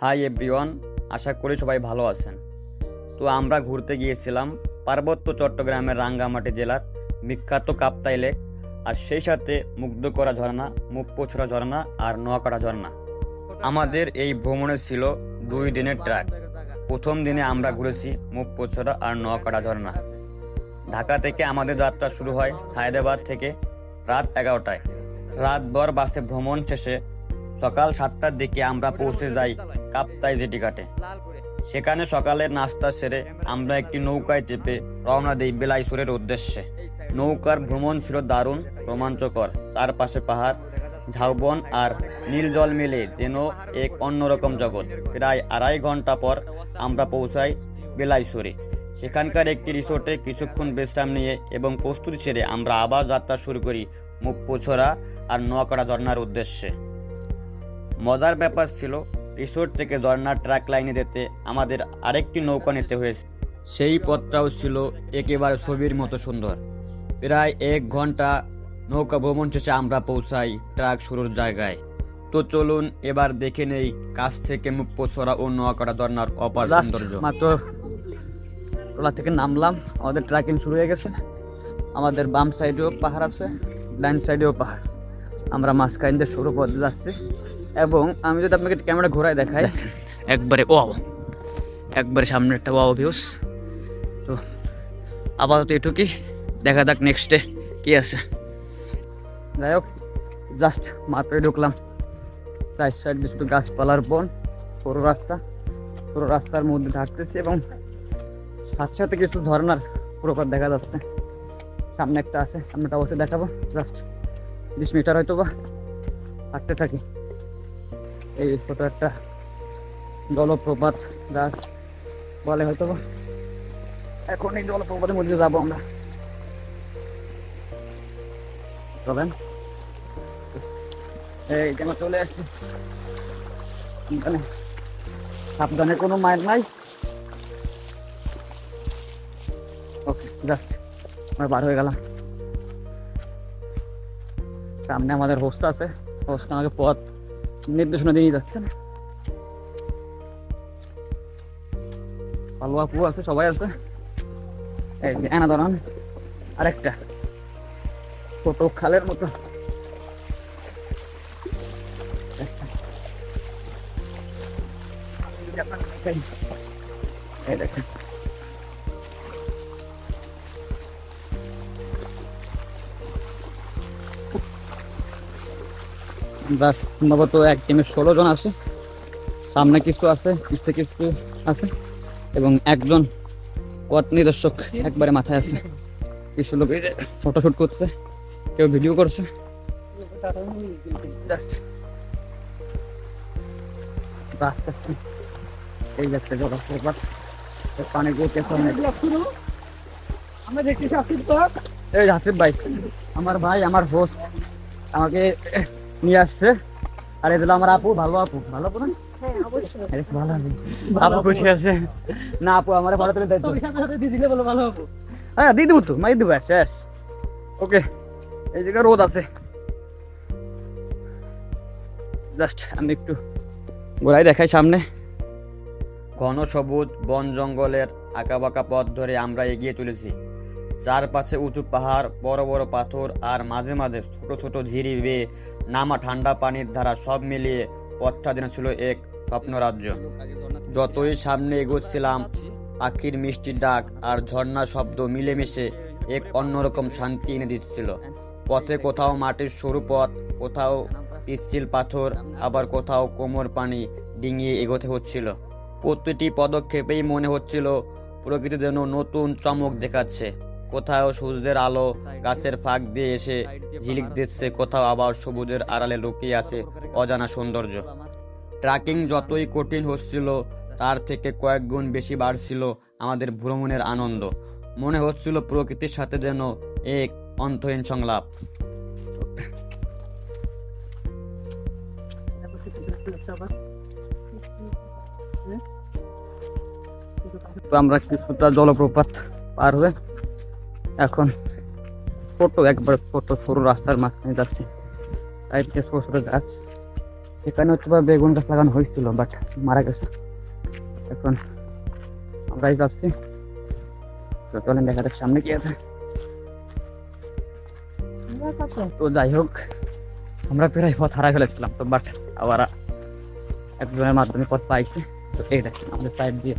Hi everyone, আশা করি সবাই ভালো আছেন। তো আমরা ঘুরতে গিয়েছিলাম পার্বত্য চট্টগ্রামের রাঙ্গামাটি জেলার বিখ্যাত কাপ্তাই লেক, আর সেই সাথে মুগ্ধ করা ঝর্ণা, মুখপোছড়া ঝর্ণা আর নোয়াকাটা ঝর্ণা। আমাদের এই ভ্রমণে ছিল 2 দিনের ট্র্যাক। প্রথম দিনে আমরা ঘুরেছি মুখপোছড়া আর নোয়াকাটা ঝর্ণা। ঢাকা থেকে আমাদের যাত্রা শুরু হয় হায়দ্রাবাদ থেকে রাত 11টায়। রাতভর বাসে ভ্রমণ শেষে সকাল 7টার দিকে আমরা পৌঁছে যাই কাপ্তাই জেটি ঘাটে। সেখানে সকালের নাস্তা সেরে আমরা একটি নৌকায় চেপে রওনা দিই বিলাইছড়ির উদ্দেশ্যে। নৌকার ভ্রমণ ছিল দারুণ রোমাঞ্চকর। চারপাশে পাহাড়, ঝাউবন আর নীল জল মিলে যেন এক অন্যরকম জগৎ। প্রায় 2.5 ঘন্টা পর আমরা পৌঁছাই বিলাইছড়ি। সেখানকার একটি রিসোর্টে কিছুক্ষণ বিশ্রাম নিয়ে এবং প্রস্তুতি সেরে আমরা আবার যাত্রা শুরু করি মুখপোছড়া আর নোয়াকাটা ঝর্ণার উদ্দেশ্যে। মজার ব্যাপার ছিল, রিসোর্ট থেকে ঝর্ণার ট্র্যাক লাইনে যেতে আমাদের আরেকটি নৌকা নিতে হয়েছে। সেই পথটাও ছিল একেবারে ছবির মতো সুন্দর। প্রায় 1 ঘন্টা নৌকা ভ্রমণ শেষে আমরা পৌঁছাই ট্র্যাক শুরুর জায়গায়। তো চলুন এবার দেখে নেই কাছ থেকে মুখপোছড়া ও নোয়াকাটা ঝর্ণার অপার সৌন্দর্য। মাত্র টোলা থেকে নামলাম, আমাদের ট্রেকিং শুরু হয়ে গেছে। আমাদের বাম সাইডেও পাহাড় আছে, ডান সাইডেও পাহাড়। আমরা মাঝখান দিয়ে সরু পথে যাচ্ছি এবং আমি যদি আপনাকে ক্যামেরা ঘোরায় দেখাই, একবারে ওয়াও, একবারে সামনে একটা ওয়াও ভিউস। তো আপাতত এটুকুই, দেখা যাক নেক্সটে কি আছে। যাই হোক, জাস্ট মাত্রই ঢুকলাম। রাইট সাইড দিয়ে শুধু গাছপালার বন, পুরো রাস্তার মধ্যে হাঁটতেছি এবং সাথে সাথে কিছু ঝর্ণার প্রপাত দেখা যাচ্ছে। সামনে একটা আছে, সামনেটা অবশ্যই দেখাবো। জাস্ট 20 মিটার হয়তো বা হাঁটতে থাকি। এই ছোট একটা জলপ্রপাত যা বলে হয়তো বা। এখন এই জলপ্রপাতের মধ্যে যাবো আমরা। চলেন, এই যেন চলে আসছি। সাবধানে কোনো মাইল নাই। ওকে, জাস্ট আমরা বার হয়ে গেলাম। সামনে আমাদের হোস্ট আছে, হোস্ট আমাকে পথ নির্দেশনা দিয়ে যাচ্ছেন। ভালো আপু আছে, সবাই আছে। এই যে এনা ধরান আরেকটা ছোট খালের মতো। এই দেখেন, আমরা সম্ভবত এক টিমের 16 জন আছে। সামনে কিছু আছে, পিছনে কিছু আছে এবং একজন পথ নির্দেশক একবারে মাথায় আছে। কিছু লোক ফটোশুট করছে, কেউ ভিডিও করছে। জাস্ট এই দেখতে জলপ্রপাত, পানি গড়তে আমরা দেখতেছি। এই হাসিফ ভাই, আমার ভাই, আমার হোস্ট আমাকে নিয়ে আসছে। আর এই আমার আপু, ভালো আপু, ভালো আপু না? আপু খুশি আছে না? আপু আমার ভালো করে দিলে বলো ভালো আপু। হ্যাঁ দিয়ে দেবো তো, মাই দেবো শেষ। ওকে, এই জায়গায় রোদ আছে। জাস্ট আমি একটু ঘোরাই দেখাই সামনে। ঘন সবুজ বন জঙ্গলের আঁকাবাঁকা পথ ধরে আমরা এগিয়ে চলেছি। চারপাশে উঁচু পাহাড়, বড় বড় পাথর আর মাঝে মাঝে ছোট ছোট ঝিরি বেয়ে নামা ঠান্ডা পানির ধারা, সব মিলিয়ে পথটা যেন ছিল এক স্বপ্ন রাজ্য। যতই সামনে এগোচ্ছিলাম, পাখির মিষ্টি ডাক আর ঝর্ণার শব্দ মিলেমিশে এক অন্যরকম শান্তি এনে দিচ্ছিল। পথে কোথাও মাটির সরু পথ, কোথাও পিচ্ছিল পাথর, আবার কোথাও কোমর পানি ডিঙিয়ে এগোতে হচ্ছিল। প্রতিটি পদক্ষেপেই মনে হচ্ছিল প্রকৃতি যেন নতুন চমক দেখাচ্ছে। কোথাও সূর্যের আলো গাছের ফাঁক দিয়ে এসে ঝিলিক দিচ্ছে, কোথাও আবার সবুজের আড়ালে লুকিয়ে আছে অজানা সৌন্দর্য। ট্রেকিং যতই কঠিন হচ্ছিল, তার থেকে কয়েক গুণ বেশি বাড়ছিল আমাদের ভ্রমণের আনন্দ। মনে হচ্ছিল প্রকৃতির সাথে যেন এক অন্তহীন সংলাপ। আমরা কিছুটা জলপ্রপাত পার হয়ে এখন ছোট একবার ছোট সরু রাস্তার মাঝখানে যাচ্ছি। সাইডে ছোট ছোট গাছ, সেখানে হচ্ছে বা বেগুন গাছ লাগানো হয়েছিল, বাট মারা গেছে। এখন আমরাই যাচ্ছি, তো চলেন দেখা যাক সামনে কি আছে। তো যাই হোক, আমরা প্রায় পথ হারা ফেলেছিলাম, তো বাট আবার একজনের মাধ্যমে পথ পাইছি। তো এই দেখেন আমাদের সাইড দিয়ে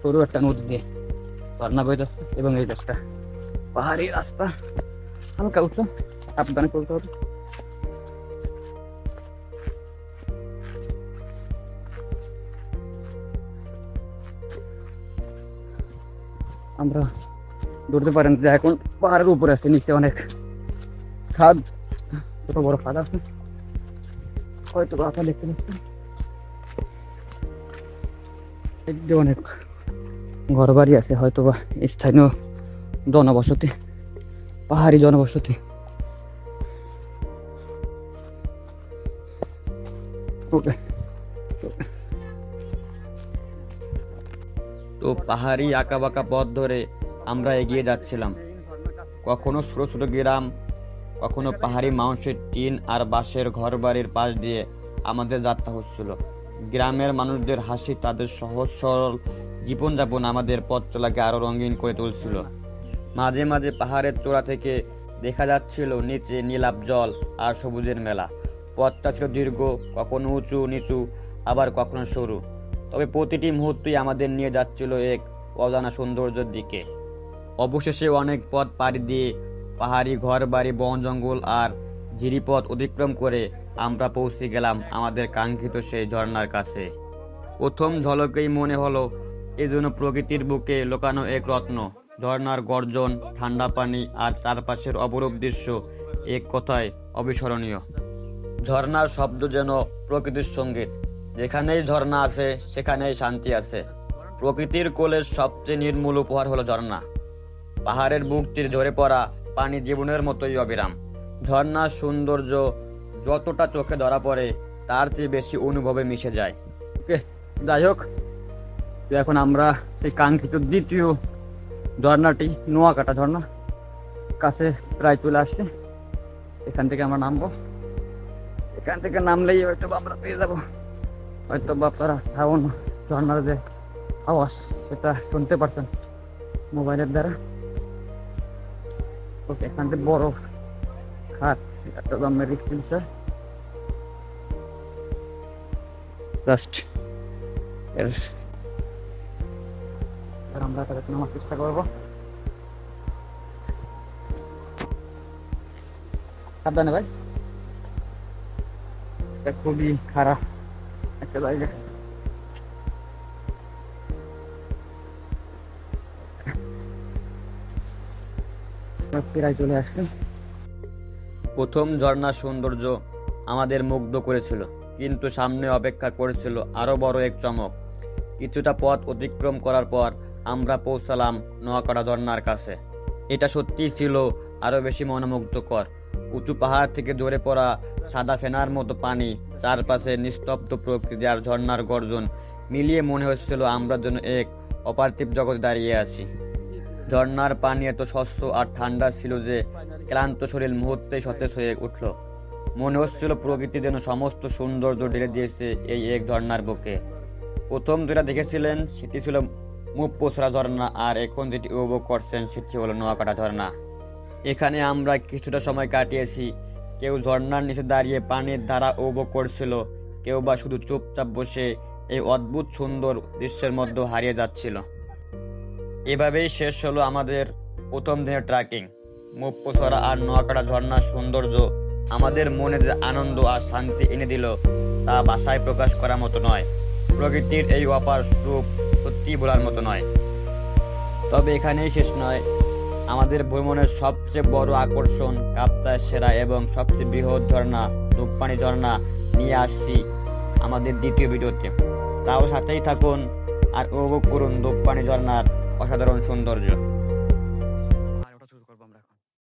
সরু একটা নদী দিয়ে ঝর্ণা বয়ে যাচ্ছে, এবং এই একটা পাহাড়ি রাস্তা, হালকা উঁচু, সাবধানে চলতে হবে। আমরা ধরতে পারেন যে এখন পাহাড়ের উপরে আছে, নিচে অনেক খাদ, ছোট বড় খাদ আছে, হয়তো আপনারা দেখতে পাচ্ছেন। অনেক ঘর বাড়ি আছে, হয়তো বা স্থানীয় জনবসতি, পাহাড়ি জনবসতি। ওকে, তো পাহাড়ি আঁকাবাঁকা পথ ধরে আমরা এগিয়ে যাচ্ছিলাম। কখনো ছোট ছোট গ্রাম, কখনো পাহাড়ি মানুষের টিন আর বাঁশের ঘর বাড়ির পাশ দিয়ে আমাদের যাত্রা হচ্ছিল। গ্রামের মানুষদের হাসি, তাদের সহজ সরল জীবনযাপন আমাদের পথ চলাকে আরো রঙিন করে তুলছিল। মাঝে মাঝে পাহাড়ের চূড়া থেকে দেখা যাচ্ছিল নিচে নীলাভ জল আর সবুজের মেলা। পথটা ছিল দীর্ঘ, কখনো উঁচু নিচু, আবার কখনো সরু, তবে প্রতিটি মুহূর্তই আমাদের নিয়ে যাচ্ছিল এক অজানা সৌন্দর্যের দিকে। অবশেষে অনেক পথ পাড়ি দিয়ে পাহাড়ি ঘর বাড়ি, বন জঙ্গল আর ঝিরিপথ অতিক্রম করে আমরা পৌঁছে গেলাম আমাদের কাঙ্ক্ষিত সেই ঝর্ণার কাছে। প্রথম ঝলকেই মনে হলো এ যেন প্রকৃতির বুকে লুকানো এক রত্ন। ঝর্ণার গর্জন, ঠান্ডা পানি আর চারপাশের অপরূপ দৃশ্য এক কথায় অবিস্মরণীয়। ঝর্ণার শব্দ যেন প্রকৃতির সঙ্গীত। যেখানেই ঝর্ণা আছে সেখানেই শান্তি আছে। প্রকৃতির কোলের সবচেয়ে নির্মূল উপহার হলো ঝর্ণা। পাহাড়ের বুক চিরে ঝরে পড়া পানি জীবনের মতোই অবিরাম। ঝর্ণার সৌন্দর্য যতটা চোখে ধরা পড়ে তার চেয়ে বেশি অনুভবে মিশে যায়। ওকে, যাই হোক, তো এখন আমরা সেই কাঙ্ক্ষিত দ্বিতীয় ঝর্ণাটি, নোয়াকাটা ঝর্ণা কাছে প্রায় চলে আসছে। এখান থেকে আমরা নামবো। এখান থেকে নামলেই হয়তো আমরা পেয়ে যাবো, হয়তো আপনারা সাউন্ড, ঝর্ণার যে আওয়াজ সেটা শুনতে পারছেন মোবাইলের দ্বারা। ওকে, এখান থেকে বড় খাট, একটা দামের রিক্স স্যার, জাস্ট এর আমরা তাদেরকে নামার চেষ্টা করবো। সাবধানে ভাই, এটা খুবই খারাপ একটা জায়গা। প্রায় চলে আসছে। প্রথম ঝর্ণার সৌন্দর্য আমাদের মুগ্ধ করেছিল, কিন্তু সামনে অপেক্ষা করেছিল আরো বড় এক চমক। কিছুটা পথ অতিক্রম করার পর আমরা পৌঁছালাম নোয়াকাটা ঝর্ণার কাছে। এটা সত্যিই ছিল আরো বেশি মনোমুগ্ধকর। উঁচু পাহাড় থেকে ঝরে পড়া সাদা ফেনার মতো পানি, চারপাশে নিস্তব্ধ প্রকৃতি আর ঝর্ণার গর্জন মিলিয়ে মনে হচ্ছিল আমরা যেন এক অপার্থিব জগতে দাঁড়িয়ে আছি। ঝর্ণার পানি এত স্বচ্ছ আর ঠান্ডা ছিল যে ক্লান্ত শরীর মুহূর্তেই সতেজ হয়ে উঠল। মনে হচ্ছিল প্রকৃতি যেন সমস্ত সৌন্দর্য ঢেলে দিয়েছে এই এক ঝর্ণার বুকে। প্রথম যেটা দেখেছিলেন সেটি ছিল মুপ্পোছড়া ঝর্ণা, আর এখন যেটি উপভোগ করছেন সেটি হলো নোয়াকাটা ঝর্ণা। এখানে আমরা কিছুটা সময় কাটিয়েছি। কেউ ঝর্ণার নিচে দাঁড়িয়ে পানির ধারা উপভোগ করছিল, কেউ বা শুধু চুপচাপ বসে এই অদ্ভুত সুন্দর দৃশ্যের মধ্যে হারিয়ে যাচ্ছিল। এভাবেই শেষ হলো আমাদের প্রথম দিনের ট্রেকিং। মুপ্পোছড়া আর নোয়াকাটা ঝর্ণার সৌন্দর্য আমাদের মনে যে আনন্দ আর শান্তি এনে দিল তা ভাষায় প্রকাশ করার মতো নয়। প্রকৃতির এই অপার রূপ সত্যিই বলার মতো নয়। তবে এখানেই শেষ নয়। আমাদের ভ্রমণের সবচেয়ে বড় আকর্ষণ, কাপ্তাই সেরা এবং সবচেয়ে বৃহৎ ঝর্ণা ধূপপানি ঝর্ণা নিয়ে আসছি আমাদের দ্বিতীয় ভিডিওতে। তাও সাথেই থাকুন আর উপভোগ করুন ধূপপানি ঝর্ণার অসাধারণ সৌন্দর্য।